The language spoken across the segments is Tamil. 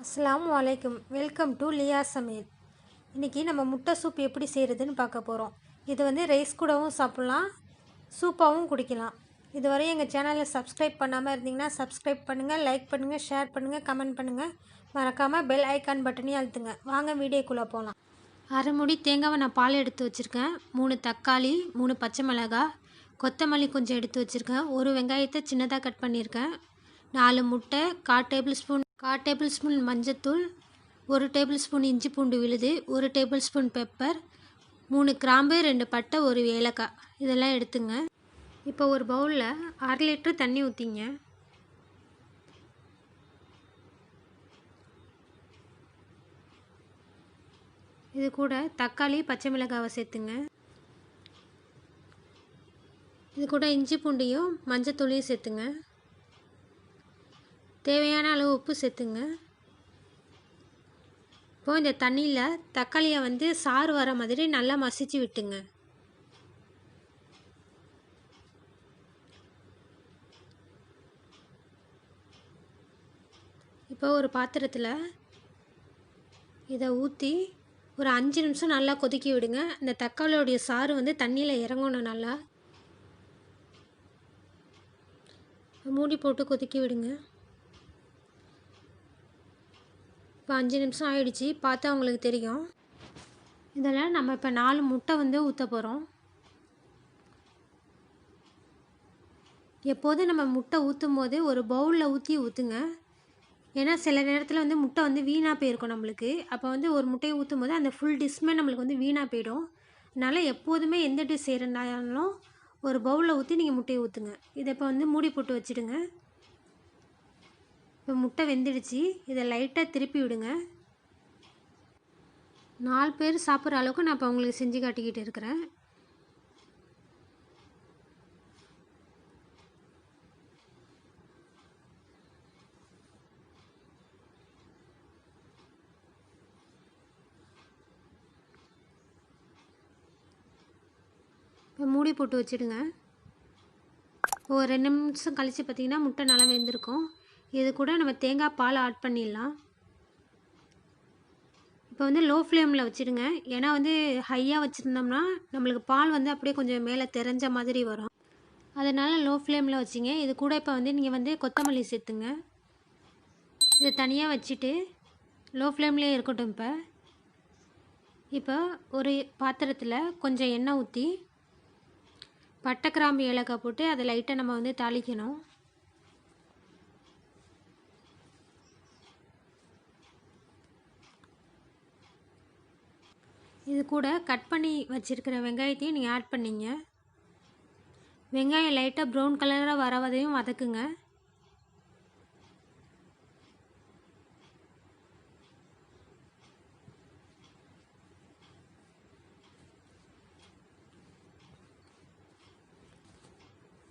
அஸ்ஸலாமு அலைக்கும். வெல்கம் டு லியா சமையல். இன்றைக்கி நம்ம முட்டை சூப் எப்படி செய்கிறதுன்னு பார்க்க போகிறோம். இது வந்து ரைஸ் கூடவும் சாப்பிட்லாம், சூப்பாகவும் குடிக்கலாம். இதுவரை எங்கள் சேனலை சப்ஸ்கிரைப் பண்ணாமல் இருந்தீங்கன்னா சப்ஸ்கிரைப் பண்ணுங்கள், லைக் பண்ணுங்கள், ஷேர் பண்ணுங்கள், கமெண்ட் பண்ணுங்கள். மறக்காமல் பெல் ஐக்கான் பட்டனையும் அழுத்துங்க. வாங்க வீடியோக்குள்ளே போகலாம். அரை மூடி தேங்காவை நான் பால் எடுத்து வச்சுருக்கேன். 3 தக்காளி, 3 பச்சை மிளகாய், கொத்தமல்லி கொஞ்சம் எடுத்து வச்சுருக்கேன். ஒரு வெங்காயத்தை சின்னதாக கட் பண்ணியிருக்கேன். 4 முட்டை, 1/4 டேபிள் ஸ்பூன் மஞ்சத்தூள், 1 டேபிள் ஸ்பூன் இஞ்சி பூண்டு விழுது, 1 டேபிள் ஸ்பூன் பெப்பர், 3 கிராம்பு, 2 பட்டை, 1 ஏலக்காய் இதெல்லாம் எடுத்துங்க. இப்போ ஒரு பவுலில் 1/2 லிட்டர் தண்ணி ஊற்றிங்க. இது கூட தக்காளி, பச்சை மிளகாவை சேர்த்துங்க. இது கூட இஞ்சி பூண்டையும் மஞ்சத்தூளையும் சேர்த்துங்க. தேவையான அளவு உப்பு சேர்த்துங்க. இப்போது இந்த தண்ணியில் தக்காளியை வந்து சாறு வர மாதிரி நல்லா மசிச்சு விட்டுங்க. இப்போ ஒரு பாத்திரத்தில் இதை ஊற்றி ஒரு 5 நிமிஷம் நல்லா கொதிக்க விடுங்க. இந்த தக்காளியோடைய சாறு வந்து தண்ணியில் இறங்கணும். நல்லா மூடி போட்டு கொதிக்க விடுங்க. இப்போ 5 நிமிஷம் ஆகிடுச்சி, பார்த்தா உங்களுக்கு தெரியும். இதில் நம்ம இப்போ 4 முட்டை வந்து ஊற்ற போகிறோம். எப்போதும் நம்ம முட்டை ஊற்றும் போது ஒரு பவுலில் ஊற்றுங்க. ஏன்னா சில நேரத்தில் வந்து முட்டை வந்து வீணாக போயிருக்கும் நம்மளுக்கு. அப்போ வந்து ஒரு முட்டையை ஊற்றும் போது அந்த ஃபுல் டிஷ்மே நம்மளுக்கு வந்து வீணாக போயிடும். அதனால் எப்போதுமே எந்த டிஷ் செய்கிறனாலும் ஒரு பவுலில் ஊற்றி நீங்கள் முட்டையை ஊற்றுங்க. இதை இப்போ வந்து மூடி போட்டு வச்சுடுங்க. இப்போ முட்டை வெந்துடுச்சு. இதை லைட்டாக திருப்பி விடுங்க. 4 பேர் சாப்பிட்ற அளவுக்கு நான் இப்போ உங்களுக்கு செஞ்சு காட்டிக்கிட்டு இருக்கிறேன். இப்போ மூடி போட்டு வச்சுடுங்க. ஒரு 2 நிமிஷம் கழித்து பார்த்திங்கன்னா முட்டை நல்லா வெந்திருக்கும். இது கூட நம்ம தேங்காய் பால் ஆட் பண்ணிடலாம். இப்போ வந்து லோ ஃப்ளேமில் வச்சுடுங்க. ஏன்னா வந்து ஹையாக வச்சுருந்தோம்னா நம்மளுக்கு பால் வந்து அப்படியே கொஞ்சம் மேலே தெரிஞ்ச மாதிரி வரும். அதனால் லோ ஃப்ளேமில் வச்சிங்க. இது கூட இப்போ வந்து நீங்கள் வந்து கொத்தமல்லி சேர்த்துங்க. இதை தனியாக வச்சுட்டு லோ ஃப்ளேம்லேயே இருக்கட்டும். இப்போ ஒரு பாத்திரத்தில் கொஞ்சம் எண்ணெய் ஊற்றி பட்டை, கிராம்பு, ஏலக்காய் போட்டு அதை லைட்டாக நம்ம வந்து தாளிக்கணும். இது கூட கட் பண்ணி வச்சுருக்கிற வெங்காயத்தையும் நீங்கள் ஆட் பண்ணிங்க. வெங்காயம் லைட்டாக ப்ரௌன் கலராக வரவதையும் வதக்குங்க.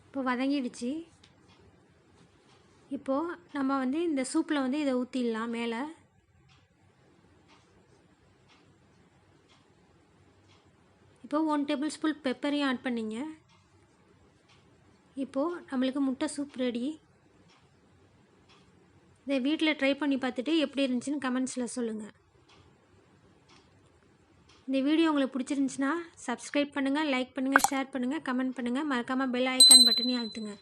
இப்போ வதங்கிடுச்சு. இப்போது நம்ம வந்து இந்த சூப்பில் வந்து இதை ஊற்றிடலாம். மேலே இப்போது 1 டேபிள் ஸ்பூன் பெப்பரையும் ஆட் பண்ணிங்க. இப்போது நம்மளுக்கு முட்டை சூப் ரெடி. இதை வீட்டில் ட்ரை பண்ணி பார்த்துட்டு எப்படி இருந்துச்சுன்னு கமெண்ட்ஸில் சொல்லுங்கள். இந்த வீடியோ உங்களுக்கு பிடிச்சிருந்துச்சுன்னா சப்ஸ்கிரைப் பண்ணுங்கள், லைக் பண்ணுங்கள், ஷேர் பண்ணுங்கள், கமெண்ட் பண்ணுங்கள். மறக்காமல் பெல் ஐக்கான் பட்டனையும் அழுத்துங்க.